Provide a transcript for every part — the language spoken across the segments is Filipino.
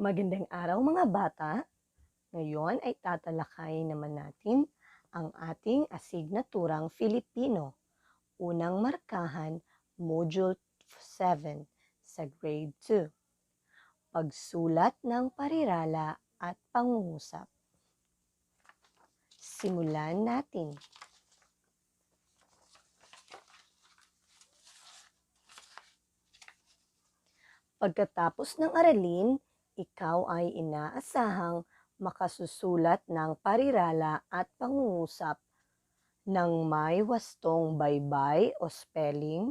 Magandang araw mga bata! Ngayon ay tatalakayin naman natin ang ating asignaturang Filipino, unang markahan, Module 7 sa Grade 2. Pagsulat ng parirala at pangungusap. Simulan natin. Pagkatapos ng aralin, ikaw ay inaasahang makasusulat ng parirala at pangungusap ng may wastong baybay o spelling,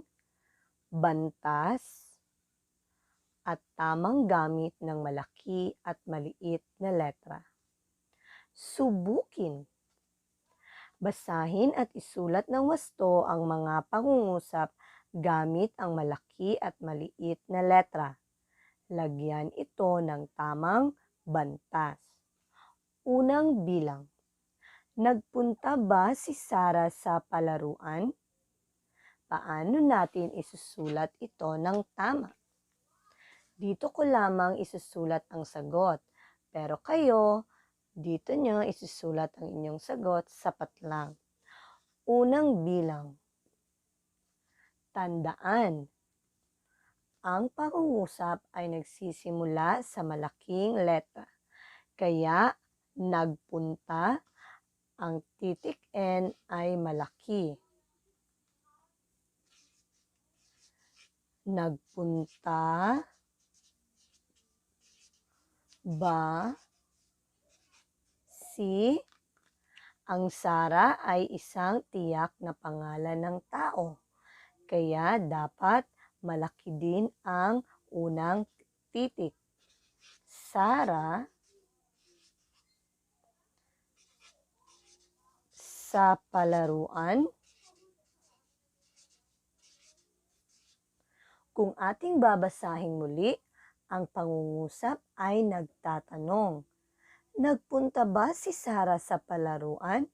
bantas, at tamang gamit ng malaki at maliit na letra. Subukin. Basahin at isulat ng wasto ang mga pangungusap gamit ang malaki at maliit na letra. Lagyan ito ng tamang bantas. Unang bilang. Nagpunta ba si Sarah sa palaruan? Paano natin isusulat ito ng tama? Dito ko lamang isusulat ang sagot, pero kayo, dito nyo isusulat ang inyong sagot, sapat lang. Unang bilang. Tandaan, ang pangungusap ay nagsisimula sa malaking letra, kaya nagpunta, ang titik N ay malaki. Nagpunta ba si ang Sarah ay isang tiyak na pangalan ng tao, kaya dapat malaki din ang unang titik. Sarah sa palaruan. Kung ating babasahin muli, ang pangungusap ay nagtatanong, nagpunta ba si Sarah sa palaruan?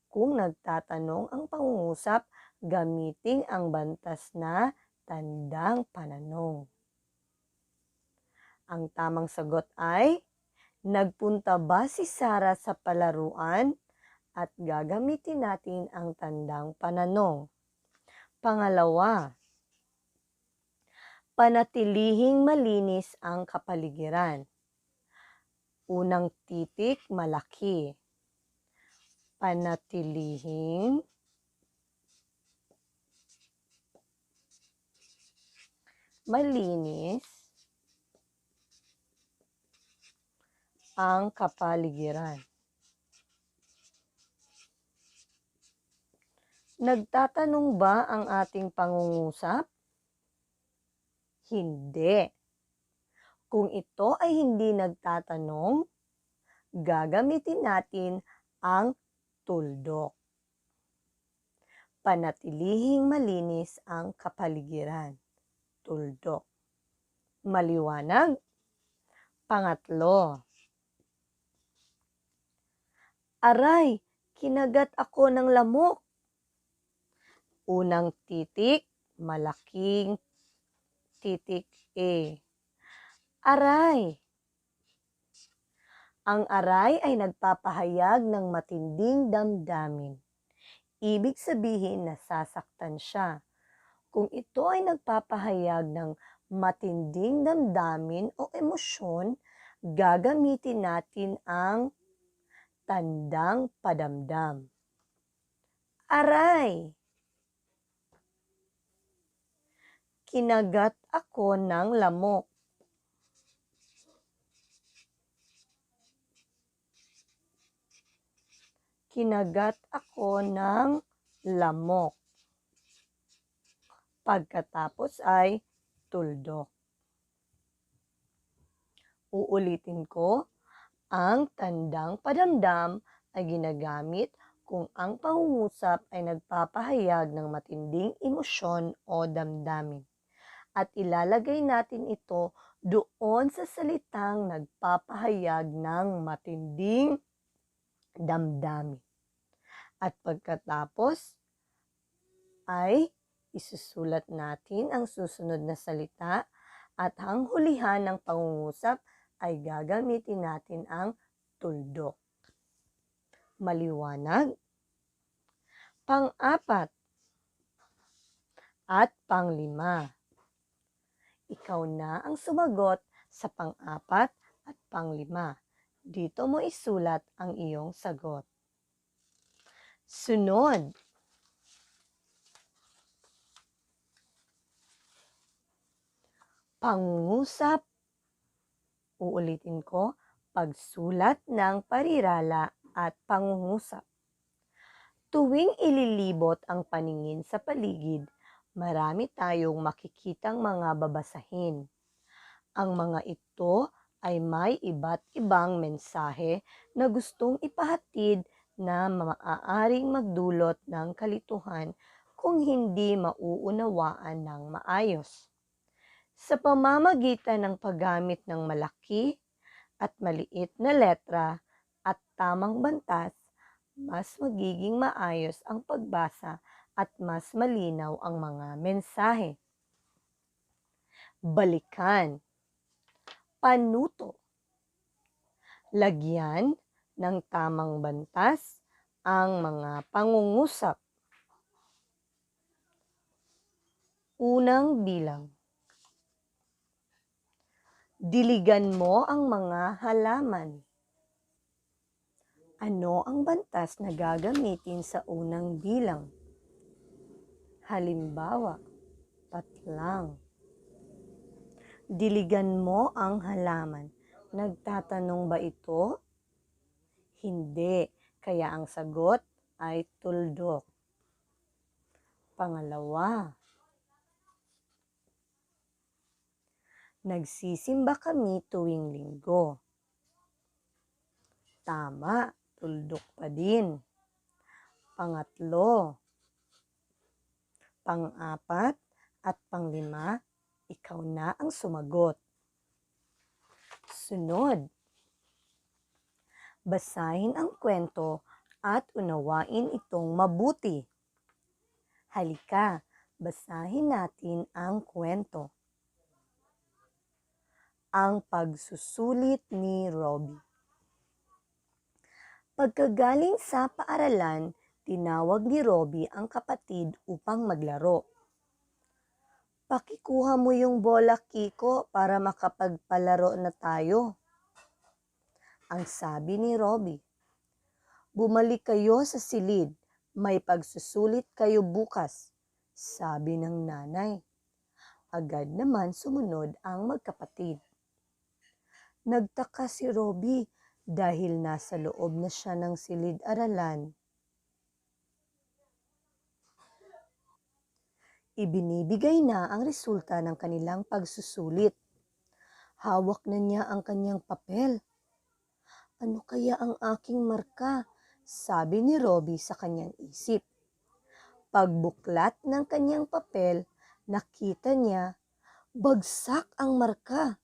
Kung nagtatanong ang pangungusap, gamitin ang bantas na tandang pananong. Ang tamang sagot ay, nagpunta ba si Sarah sa palaruan? At gagamitin natin ang tandang pananong. Pangalawa, panatilihing malinis ang kapaligiran. Unang titik, malaki. Panatilihing malinis ang kapaligiran. Nagtatanong ba ang ating pangungusap? Hindi. Kung ito ay hindi nagtatanong, gagamitin natin ang tuldok. Panatilihing malinis ang kapaligiran. Tuldok. Maliwanag? Pangatlo. Aray, kinagat ako ng lamok. Unang titik, malaking titik A. Aray. Ang aray ay nagpapahayag ng matinding damdamin. Ibig sabihin nasasaktan siya. Kung ito ay nagpapahayag ng matinding damdamin o emosyon, gagamitin natin ang tandang padamdam. Aray! Kinagat ako ng lamok. Kinagat ako ng lamok. Pagkatapos ay tuldok. Uulitin ko, ang tandang padamdam ay ginagamit kung ang pangungusap ay nagpapahayag ng matinding emosyon o damdamin. At ilalagay natin ito doon sa salitang nagpapahayag ng matinding damdamin. At pagkatapos ay isusulat natin ang susunod na salita at ang hulihan ng pangungusap ay gagamitin natin ang tuldok. Maliwanag? Pang-apat at pang-lima. Ikaw na ang sumagot sa pang-apat at pang-lima. Dito mo isulat ang iyong sagot. Sunod. Pangungusap. Uulitin ko, pagsulat ng parirala at pangungusap. Tuwing ililibot ang paningin sa paligid, marami tayong makikitang mga babasahin. Ang mga ito ay may iba't ibang mensahe na gustong ipahatid na maaaring magdulot ng kalituhan kung hindi mauunawaan ng maayos. Sa pamamagitan ng paggamit ng malaki at maliit na letra at tamang bantas, mas magiging maayos ang pagbasa at mas malinaw ang mga mensahe. Balikan. Panuto. Lagyan ng tamang bantas ang mga pangungusap. Unang bilang. Diligan mo ang mga halaman. Ano ang bantas na gagamitin sa unang bilang? Halimbawa, patlang. Diligan mo ang halaman. Nagtatanong ba ito? Hindi, kaya ang sagot ay tuldok. Pangalawa, nagsisimba kami tuwing linggo. Tama, tuldok pa din. Pangatlo, pang-apat at pang-lima, ikaw na ang sumagot. Sunod, basahin ang kwento at unawain itong mabuti. Halika, basahin natin ang kwento. Ang pagsusulit ni Robbie. Pagkagaling sa paaralan, tinawag ni Robbie ang kapatid upang maglaro. Pakikuha mo yung bola, Kiko, para makapagpalaro na tayo. Ang sabi ni Robbie. Bumalik kayo sa silid, may pagsusulit kayo bukas, sabi ng nanay. Agad naman sumunod ang magkapatid. Nagtaka si Robbie dahil nasa loob na siya ng silid-aralan. Ibinibigay na ang resulta ng kanilang pagsusulit. Hawak na niya ang kanyang papel. Ano kaya ang aking marka? Sabi ni Robbie sa kanyang isip. Pagbuklat ng kanyang papel, nakita niya, bagsak ang marka.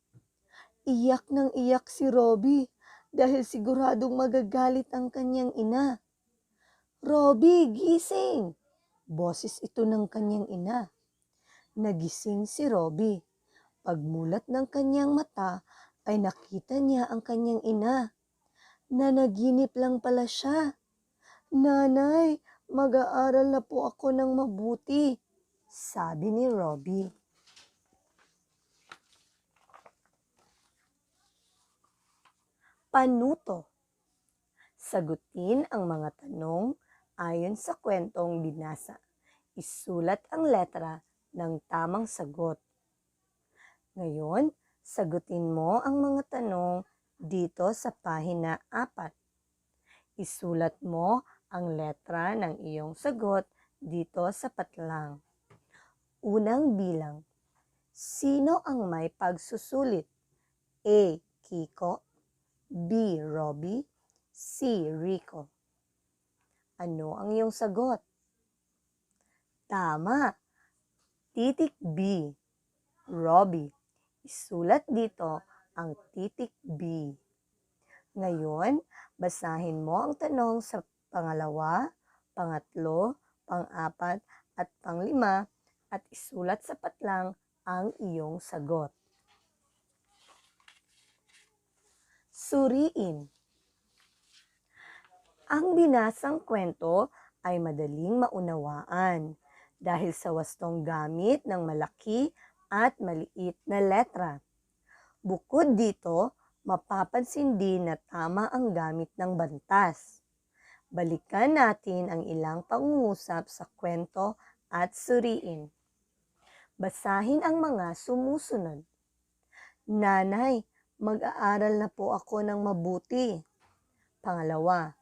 Iyak ng iyak si Robbie dahil siguradong magagalit ang kanyang ina. Robbie, gising! Boses ito ng kanyang ina. Nagising si Robbie. Pagmulat ng kanyang mata ay nakita niya ang kanyang ina. Nanaginip lang pala siya. Nanay, mag-aaral na po ako ng mabuti, sabi ni Robbie. Panuto. Sagutin ang mga tanong ayon sa kwentong binasa. Isulat ang letra ng tamang sagot. Ngayon, sagutin mo ang mga tanong dito sa pahina 4. Isulat mo ang letra ng iyong sagot dito sa patlang. Unang bilang. Sino ang may pagsusulit? A. Kiko, B. Robbie, C. Rico. Ano ang iyong sagot? Tama. Titik B. Robbie. Isulat dito ang titik B. Ngayon, basahin mo ang tanong sa pangalawa, pangatlo, pang-apat at pang-lima at isulat sa patlang ang iyong sagot. suriin. Ang binasang kwento ay madaling maunawaan dahil sa wastong gamit ng malaki at maliit na letra. Bukod dito, mapapansin din na tama ang gamit ng bantas. Balikan natin ang ilang pangungusap sa kwento at suriin. Basahin ang mga sumusunod. Nanay, mag-aaral na po ako ng mabuti. Pangalawa,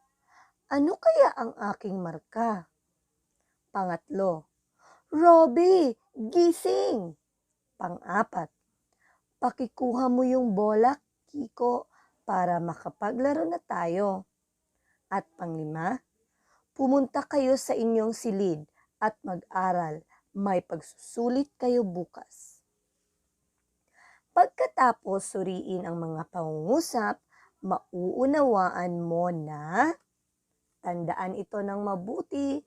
ano kaya ang aking marka? Pangatlo, Robby, gising! Pang-apat, pakikuha mo yung bola, Kiko, para makapaglaro na tayo. At panglima, pumunta kayo sa inyong silid at mag-aral. May pagsusulit kayo bukas. Pagkatapos suriin ang mga pangungusap, mauunawaan mo na tandaan ito ng mabuti.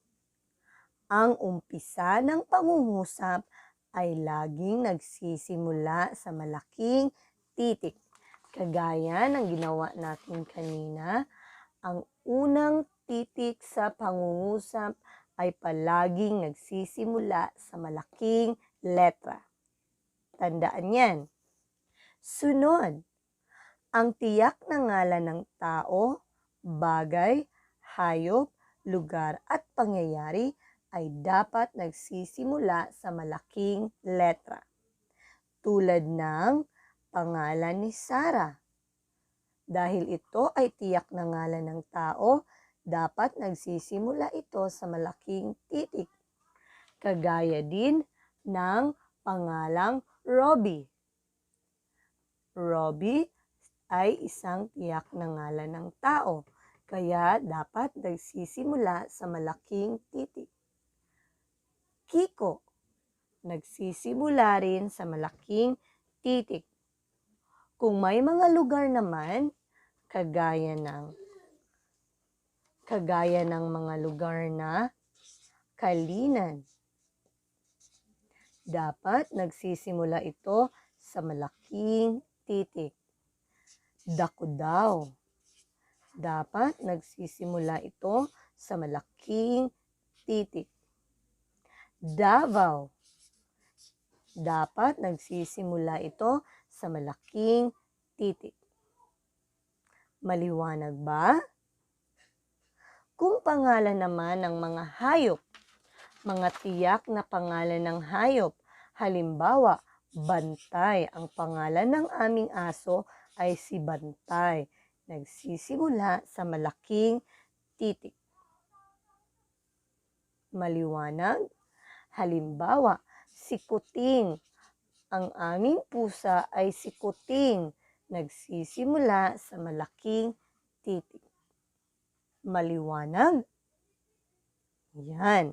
Ang umpisa ng pangungusap ay laging nagsisimula sa malaking titik. Kagaya ng ginawa natin kanina, ang unang titik sa pangungusap ay palaging nagsisimula sa malaking letra. Tandaan yan. Sunod, ang tiyak na ngalan ng tao, bagay, hayop, lugar at pangyayari ay dapat nagsisimula sa malaking letra. Tulad ng pangalan ni Sarah. Dahil ito ay tiyak na ngalan ng tao, dapat nagsisimula ito sa malaking titik. Kagaya din ng pangalang Robby. Robby ay isang tiyak na ngalan ng tao, kaya dapat nagsisimula sa malaking titik. Kiko, nagsisimula rin sa malaking titik. Kung may mga lugar naman, kagaya ng mga lugar na Kalinan, dapat nagsisimula ito sa malaking titik. Dakudaw, dapat nagsisimula ito sa malaking titik. Davao, dapat nagsisimula ito sa malaking titik. Maliwanag ba? Kung pangalan naman ng mga hayop, mga tiyak na pangalan ng hayop, halimbawa, Bantay. Ang pangalan ng aming aso ay si Bantay. Nagsisimula sa malaking titik. Maliwanag? Halimbawa, si Kuting. Ang aming pusa ay si Kuting. Nagsisimula sa malaking titik. Maliwanag? Yan.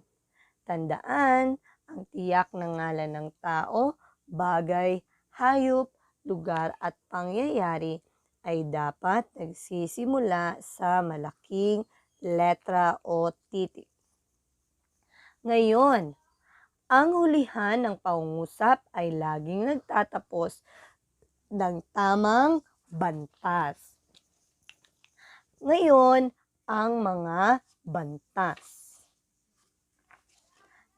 Tandaan, ang tiyak na ngalan ng tao, bagay, hayop, lugar at pangyayari ay dapat nagsisimula sa malaking letra o titik. Ngayon, ang hulihan ng pangungusap ay laging nagtatapos ng tamang bantas. Ngayon, ang mga bantas.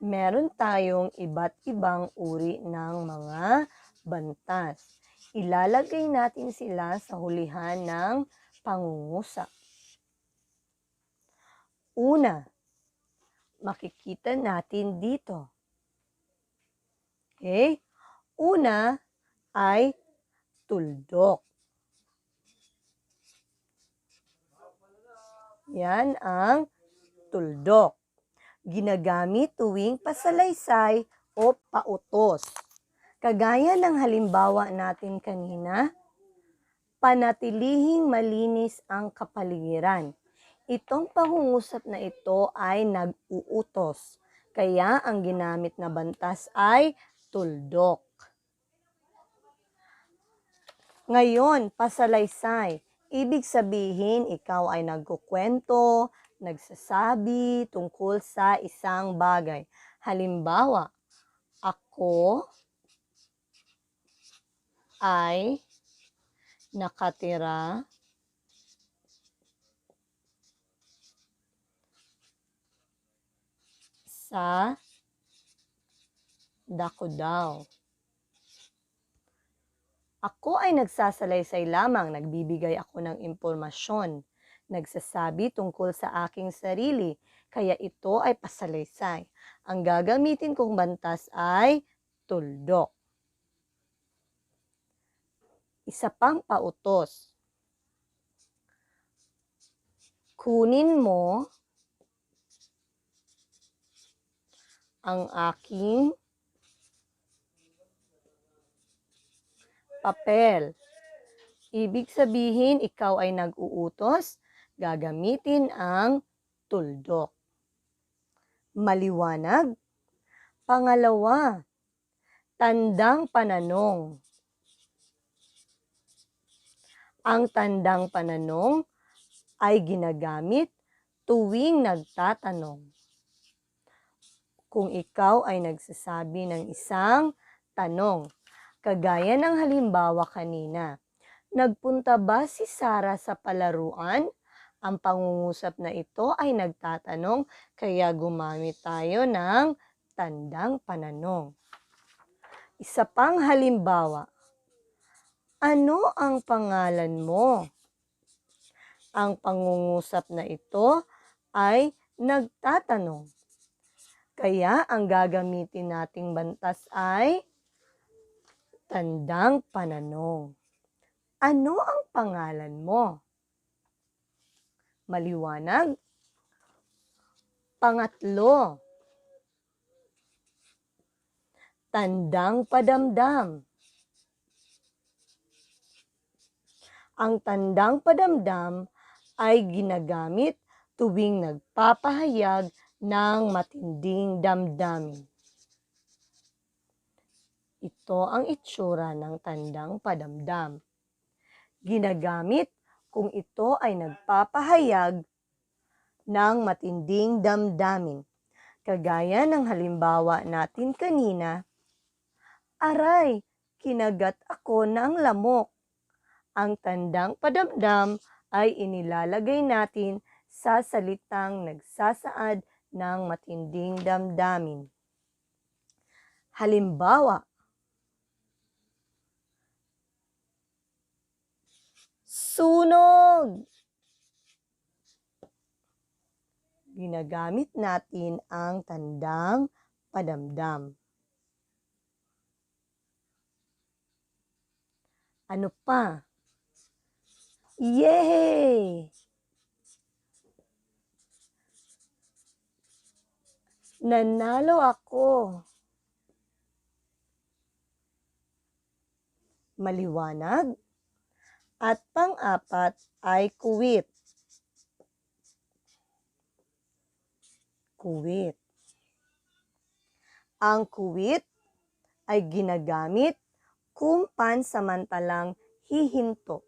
Meron tayong iba't ibang uri ng mga bantas. Ilalagay natin sila sa hulihan ng pangungusap. Una, makikita natin dito. Okay? Una ay tuldok. Yan ang tuldok. Ginagamit tuwing pasalaysay o pautos. Kagaya ng halimbawa natin kanina, panatilihing malinis ang kapaligiran. Itong pangungusap na ito ay nag-uutos, kaya ang ginamit na bantas ay tuldok. Ngayon, pasalaysay. Ibig sabihin, ikaw ay nagkukwento, nagsasabi tungkol sa isang bagay. Halimbawa, ako ay nakatira sa dako daw. Ako ay nagsasalaysay lamang, nagbibigay ako ng impormasyon, nagsasabi tungkol sa aking sarili, kaya ito ay pasalaysay. Ang gagamitin kong bantas ay tuldok. Isa pang pautos. Kunin mo ang aking papel. Ibig sabihin, ikaw ay nag-uutos, gagamitin ang tuldok. Maliwanag. Pangalawa, tandang pananong. Ang tandang pananong ay ginagamit tuwing nagtatanong. Kung ikaw ay nagsasabi ng isang tanong, kagaya ng halimbawa kanina, nagpunta ba si Sarah sa palaruan? Ang pangungusap na ito ay nagtatanong, kaya gumamit tayo ng tandang pananong. Isa pang halimbawa, ano ang pangalan mo? Ang pangungusap na ito ay nagtatanong. Kaya ang gagamitin nating bantas ay tandang pananong. Ano ang pangalan mo? Maliwanag. Pangatlo, tandang padamdam. Ang tandang padamdam ay ginagamit tuwing nagpapahayag ng matinding damdamin. Ito ang itsura ng tandang padamdam. Ginagamit kung ito ay nagpapahayag ng matinding damdamin. Kagaya ng halimbawa natin kanina, aray, kinagat ako ng lamok. Ang tandang padamdam ay inilalagay natin sa salitang nagsasaad ng matinding damdamin. Halimbawa, sunog! Ginagamit natin ang tandang padamdam. Ano pa? Yay! Nanalo ako. Maliwanag. At pang-apat ay kuwit. Kuwit. Ang kuwit ay ginagamit kung pansamantalang hihinto.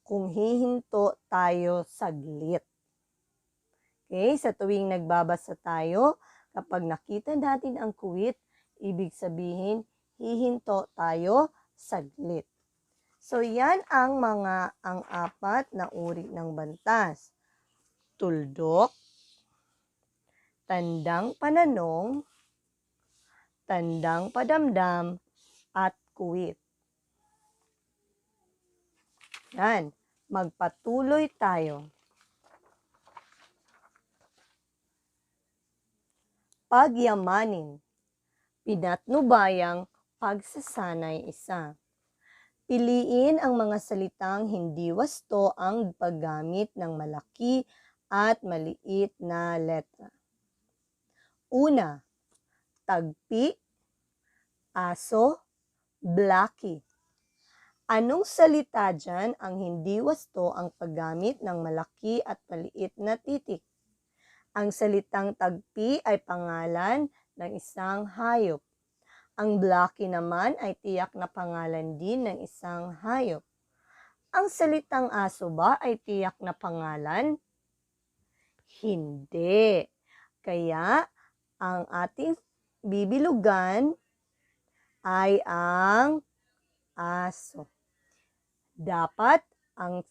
Kung hihinto tayo saglit. Okay, sa tuwing nagbabasa tayo, kapag nakita natin ang kuwit, ibig sabihin, hihinto tayo saglit. So, yan ang apat na uri ng bantas. Tuldok, tandang pananong, tandang padamdam, at kuwit. Yan, magpatuloy tayo. Pagyamanin, pinatnubayang pagsasanay isa. Piliin ang mga salitang hindi wasto ang paggamit ng malaki at maliit na letra. Una, tagpi, aso, blaki. Anong salita dyan ang hindi wasto ang paggamit ng malaki at maliit na titik? Ang salitang tagpi ay pangalan ng isang hayop. Ang blaki naman ay tiyak na pangalan din ng isang hayop. Ang salitang aso ba ay tiyak na pangalan? Hindi. Kaya ang ating bibilugan ay ang aso. Dapat ang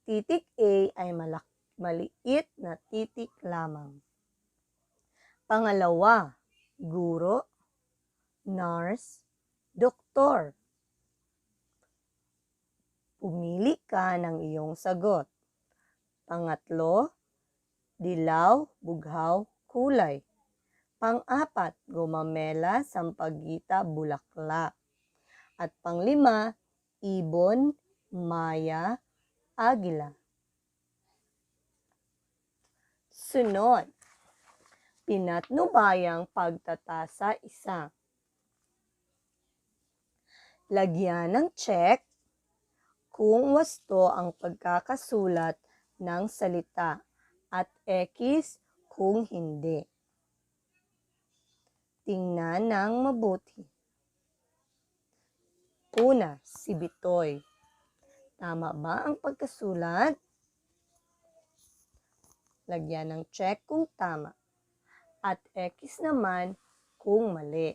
titik A ay maliit na titik lamang. Pangalawa, guro, nurse, doktor. Pumili ka ng iyong sagot. Pangatlo, dilaw, bughaw, kulay. Pang-apat, gumamela, sampaguita, bulaklak. At panglima, ibon, maya, agila. Sunod, pinatnubayang pagtatasa isa. Lagyan ng check kung wasto ang pagkakasulat ng salita at X kung hindi. Tingnan ng mabuti. Una, si Bitoy. Tama ba ang pagkasulat? Lagyan ng check kung tama. At X naman kung mali.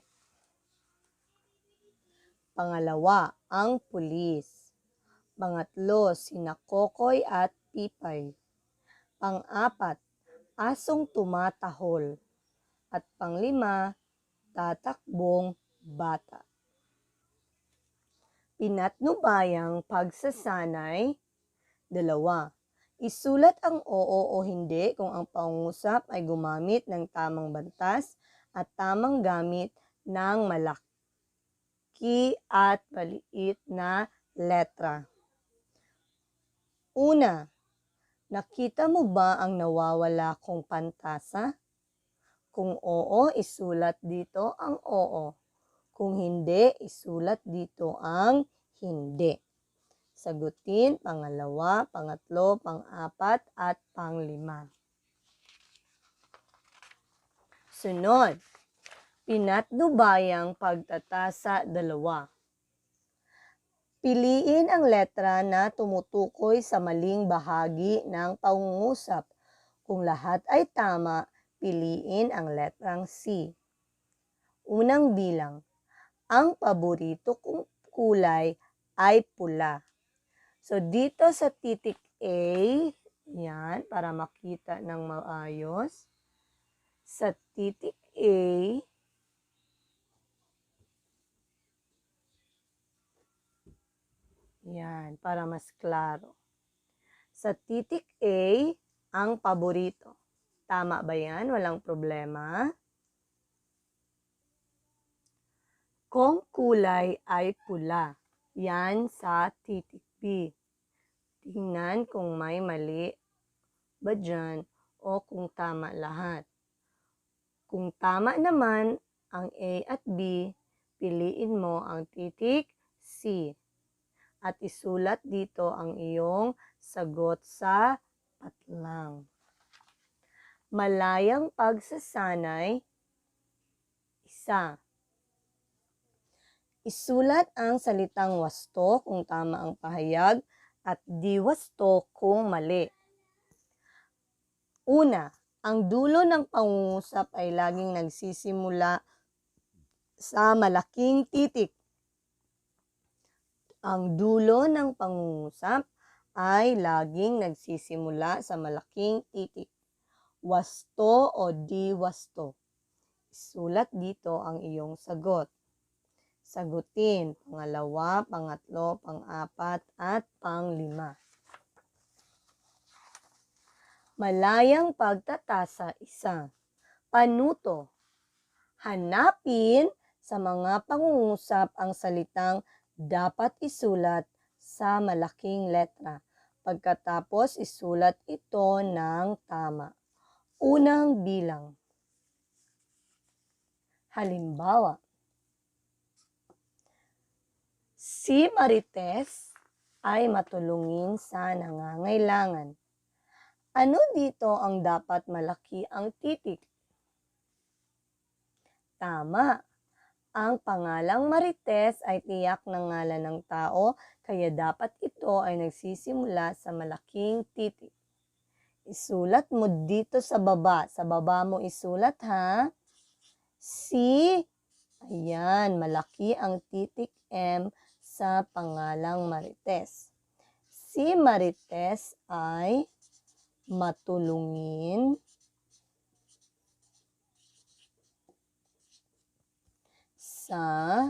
Pangalawa, ang pulis. Pangatlo, sina Kokoy at Pipay. Pang-apat, asong tumatahol. At panglima, tatakbong bata. Pinatnubayang pagsasanay. Dalawa, isulat ang oo o hindi kung ang pangungusap ay gumamit ng tamang bantas at tamang gamit ng malaki at maliit na letra. Una, nakita mo ba ang nawawala kong pantasa? Kung oo, isulat dito ang oo. Kung hindi, isulat dito ang hindi. Sagutin pangalawa, pangatlo, pang-apat at panglima. Sunod, pinatnubayang pagtatasa dalawa. Piliin ang letra na tumutukoy sa maling bahagi ng pangungusap. Kung lahat ay tama, piliin ang letrang C. Unang bilang, ang paborito kong kulay ay pula. So, dito sa titik A, yan, para makita ng maayos. Sa titik A, yan, para mas klaro. Sa titik A, ang paborito. Tama ba yan? Walang problema. Kung kulay ay pula. Yan sa titik B. Tingnan kung may mali ba dyan o kung tama lahat. Kung tama naman ang A at B, piliin mo ang titik C. At isulat dito ang iyong sagot sa patlang. Malayang pagsasanay, isa. Isulat ang salitang wasto kung tama ang pahayag at di wasto kung mali. Una, ang dulo ng pangungusap ay laging nagsisimula sa malaking titik. Ang dulo ng pangungusap ay laging nagsisimula sa malaking titik. Wasto o di wasto. Isulat dito ang iyong sagot. Sagutin, pangalawa, pangatlo, pang-apat, at panglima. Malayang pagtatasa, isa. Panuto. Hanapin sa mga pangungusap ang salitang dapat isulat sa malaking letra. Pagkatapos, isulat ito ng tama. Unang bilang. Halimbawa, si Marites ay matulungin sa nangangailangan. Ano dito ang dapat malaki ang titik? Tama. Ang pangalang Marites ay tiyak na ngalan ng tao, kaya dapat ito ay nagsisimula sa malaking titik. Isulat mo dito sa baba. Sa baba mo isulat, ha? Si, ayan, malaki ang titik M sa pangalang Marites. Si Marites ay matulungin sa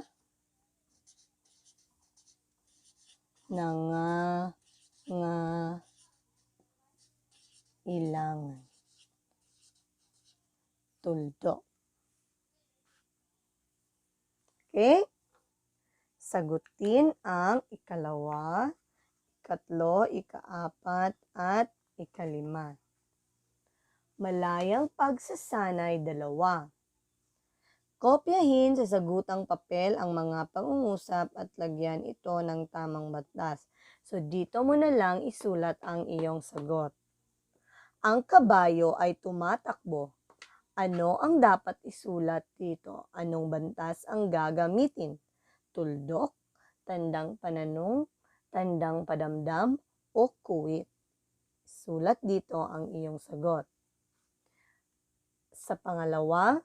nangangailangan. Tuldok. Okay? Sagutin ang ikalawa, ikatlo, ikaapat, at ikalima. Malayang pagsasanay 2. Kopyahin sa sagutang papel ang mga pangungusap at lagyan ito ng tamang batas. So, dito mo na lang isulat ang iyong sagot. Ang kabayo ay tumatakbo. Ano ang dapat isulat dito? Anong bantas ang gagamitin? Tuldok, tandang pananong, tandang padamdam, o kuwit? Sulat dito ang iyong sagot. Sa pangalawa,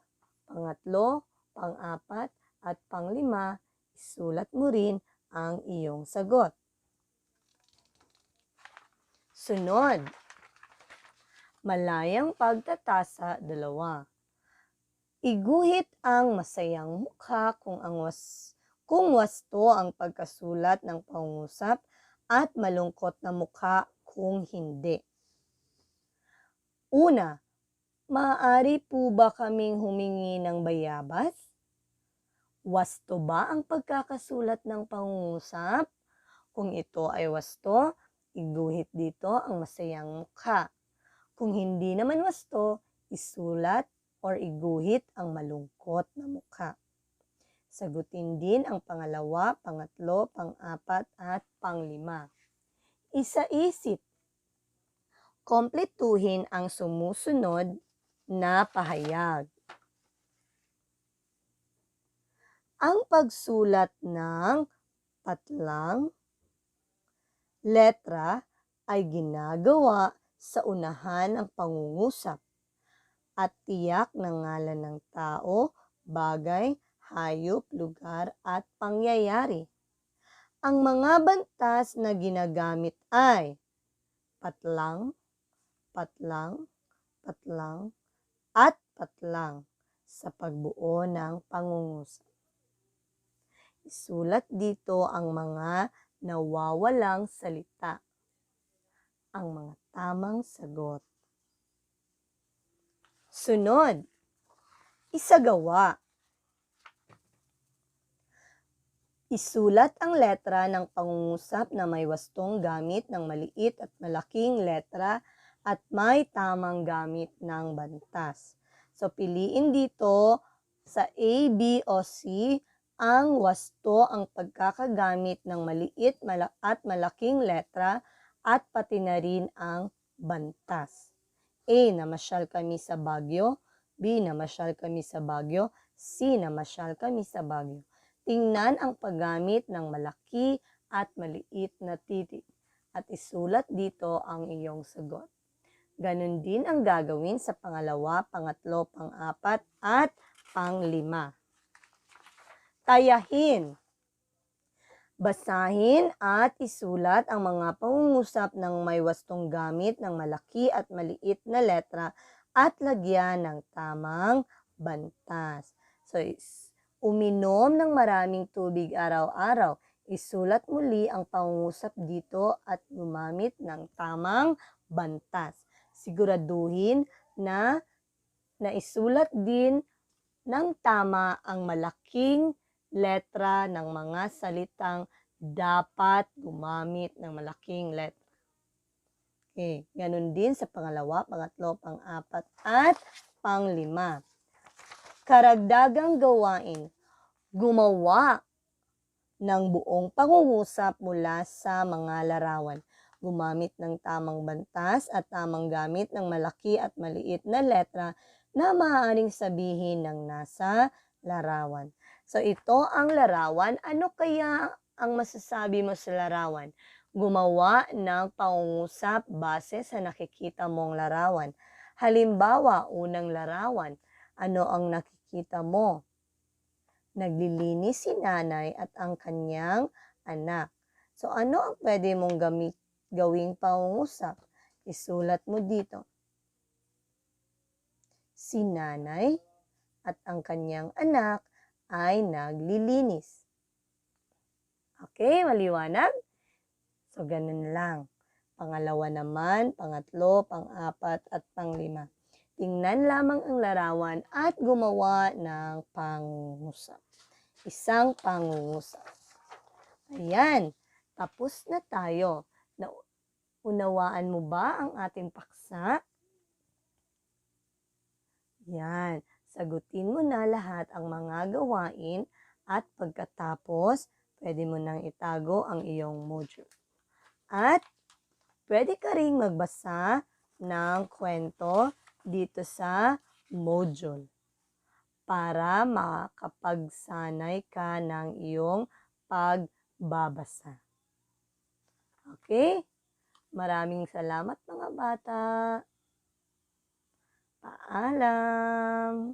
pangatlo, pang-apat, at pang-5, isulat mo rin ang iyong sagot. Sunod, malayang pagtatasa 2. Iguhit ang masayang mukha kung wasto ang pagkasulat ng pangungusap at malungkot na mukha kung hindi. Una, maaari po ba kaming humingi ng bayabas? Wasto ba ang pagkakasulat ng pangungusap? Kung ito ay wasto, iguhit dito ang masayang mukha. Kung hindi naman wasto, isulat or iguhit ang malungkot na mukha. Sagutin din ang pangalawa, pangatlo, pang-apat, at pang-5. Isa-isip. Kompletuhin ang sumusunod na pahayag. Ang pagsulat ng patlang letra ay ginagawa sa unahan ng pangungusap at tiyak ng ngalan ng tao, bagay, hayop, lugar, at pangyayari. Ang mga bantas na ginagamit ay patlang, patlang, patlang, at patlang sa pagbuo ng pangungusap. Isulat dito ang mga nawawalang salita, ang mga tamang sagot. Sunod, isagawa. Isulat ang letra ng pangungusap na may wastong gamit ng maliit at malaking letra at may tamang gamit ng bantas. So, piliin dito sa A, B, o C ang wasto ang pagkakagamit ng maliit at malaking letra at pati na rin ang bantas. A, namasyal kami sa Baguio. B, namasyal kami sa Baguio. C, namasyal kami sa Baguio. Tingnan ang paggamit ng malaki at maliit na titik at isulat dito ang iyong sagot. Ganon din ang gagawin sa pangalawa, pangatlo, pang-apat, at pang-5. Tayahin. Basahin at isulat ang mga pangungusap ng may wastong gamit ng malaki at maliit na letra at lagyan ng tamang bantas. So, uminom ng maraming tubig araw-araw. Isulat muli ang pangungusap dito at gumamit ng tamang bantas. Siguraduhin na naisulat din ng tama ang malaking letra ng mga salitang dapat gumamit ng malaking letra. Okay, ganun din sa pangalawa, pangatlo, pang-apat, at pang-5. Karagdagang gawain. Gumawa ng buong pangungusap mula sa mga larawan. Gumamit ng tamang bantas at tamang gamit ng malaki at maliit na letra na maaaring sabihin ng nasa larawan. So, ito ang larawan. Ano kaya ang masasabi mo sa larawan? Gumawa ng pangungusap base sa nakikita mong larawan. Halimbawa, unang larawan. Ano ang nakikita mo? Naglilinis si nanay at ang kanyang anak. So, ano ang pwede mong gawing pangungusap? Isulat mo dito. Si nanay at ang kanyang anak ay naglilinis. Okay, maliwanag? So, ganun lang. Pangalawa naman, pangatlo, pang-apat, at panglima. Tingnan lamang ang larawan at gumawa ng pangungusap. Isang pangungusap. Ayan, tapos na tayo. Unawaan mo ba ang ating paksa? Yan, sagutin mo na lahat ang mga gawain at pagkatapos, pwede mo nang itago ang iyong module. At pwede ka ring magbasa ng kwento dito sa module para makapagsanay ka ng iyong pagbabasa. Okay? Maraming salamat mga bata. Paalam!